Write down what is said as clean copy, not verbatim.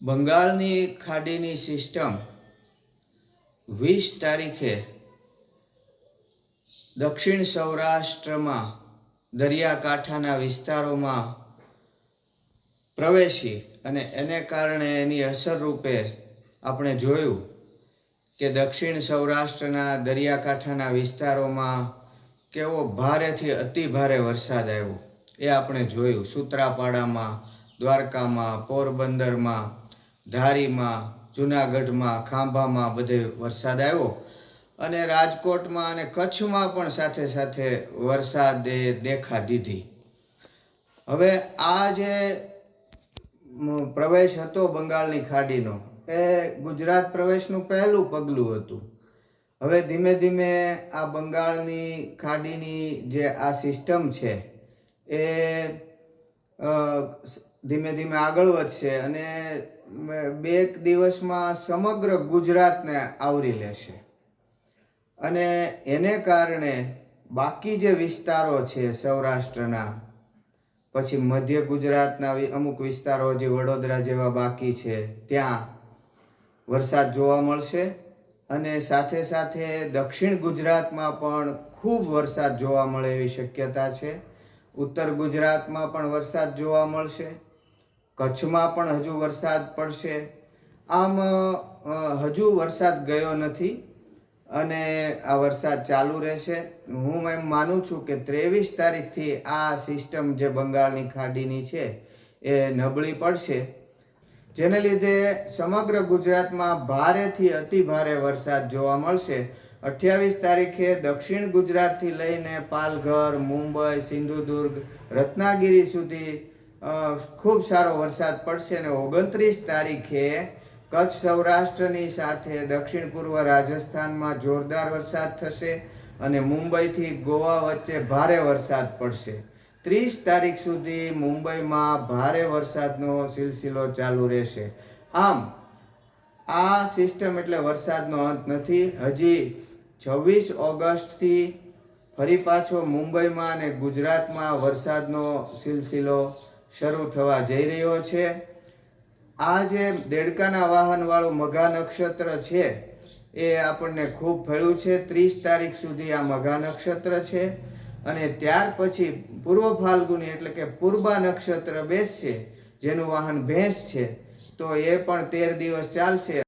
બંગાળની ખાડીની સિસ્ટમ 20 તારીખે દક્ષિણ સૌરાષ્ટ્રમાં દરિયાકાંઠાના વિસ્તારોમાં પ્રવેશી અને એને કારણે એની અસર રૂપે આપણે જોયું કે દક્ષિણ સૌરાષ્ટ્રના દરિયાકાંઠાના વિસ્તારોમાં કેવો ભારેથી અતિ ભારે વરસાદ આવ્યો એ આપણે જોયું. સૂત્રાપાડામાં, દ્વારકામાં, પોરબંદરમાં, ધારીમાં, જૂનાગઢમાં, ખાંભામાં બધે વરસાદ આવ્યો અને રાજકોટમાં અને કચ્છમાં પણ સાથે સાથે વરસાદે દેખા દીધી. હવે આ જે પ્રવેશ હતો બંગાળની ખાડીનો એ ગુજરાત પ્રવેશનું પહેલું પગલું હતું. હવે ધીમે ધીમે આ બંગાળની ખાડીની જે આ સિસ્ટમ છે એ ધીમે ધીમે આગળ વધશે અને 2 દિવસમાં સમગ્ર ગુજરાતને આવરી લેશે અને એને કારણે બાકી જે વિસ્તારો છે સૌરાષ્ટ્રના, પછી મધ્ય ગુજરાતના અમુક વિસ્તારો જે વડોદરા જેવા બાકી છે ત્યાં વરસાદ જોવા મળશે અને સાથે સાથે દક્ષિણ ગુજરાતમાં પણ ખૂબ વરસાદ જોવા મળે એવી શક્યતા છે. ઉત્તર ગુજરાતમાં પણ વરસાદ જોવા મળશે, કચ્છમાં પણ હજુ વરસાદ પડશે. આમ હજુ વરસાદ ગયો નથી અને આ વરસાદ ચાલુ રહેશે. હું એમ માનું છું કે 23 તારીખથી આ સિસ્ટમ જે બંગાળની ખાડીની છે એ નબળી પડશે, જેને લીધે સમગ્ર ગુજરાતમાં ભારેથી અતિ ભારે વરસાદ જોવા મળશે. 28 તારીખે દક્ષિણ ગુજરાતથી લઈને પાલઘર, મુંબઈ, સિંધુદુર્ગ, રત્નાગિરી સુધી ખૂબ સારો વરસાદ પડશે અને 29 તારીખે કચ્છ સૌરાષ્ટ્રની સાથે દક્ષિણ પૂર્વ રાજસ્થાનમાં જોરદાર વરસાદ થશે અને મુંબઈથી ગોવા વચ્ચે ભારે વરસાદ પડશે. 30 તારીખ સુધી મુંબઈમાં ભારે વરસાદનો સિલસિલો ચાલુ રહેશે. આમ આ સિસ્ટમ એટલે વરસાદનો અંત નથી. હજી 26 ઓગસ્ટથી ફરી પાછો મુંબઈમાં અને ગુજરાતમાં વરસાદનો સિલસિલો શરૂ થવા જઈ રહ્યો છે. આ જે દેડકાના વાહનવાળું મઘા નક્ષત્ર છે એ આપણને ખૂબ ફળ્યું છે. 30 તારીખ સુધી આ મઘા નક્ષત્ર છે અને ત્યાર પછી પૂર્વ ફાલ્ગુની એટલે કે પૂર્વા નક્ષત્ર બેસશે, જેનું વાહન ભેંસ છે, તો એ પણ 13 દિવસ ચાલશે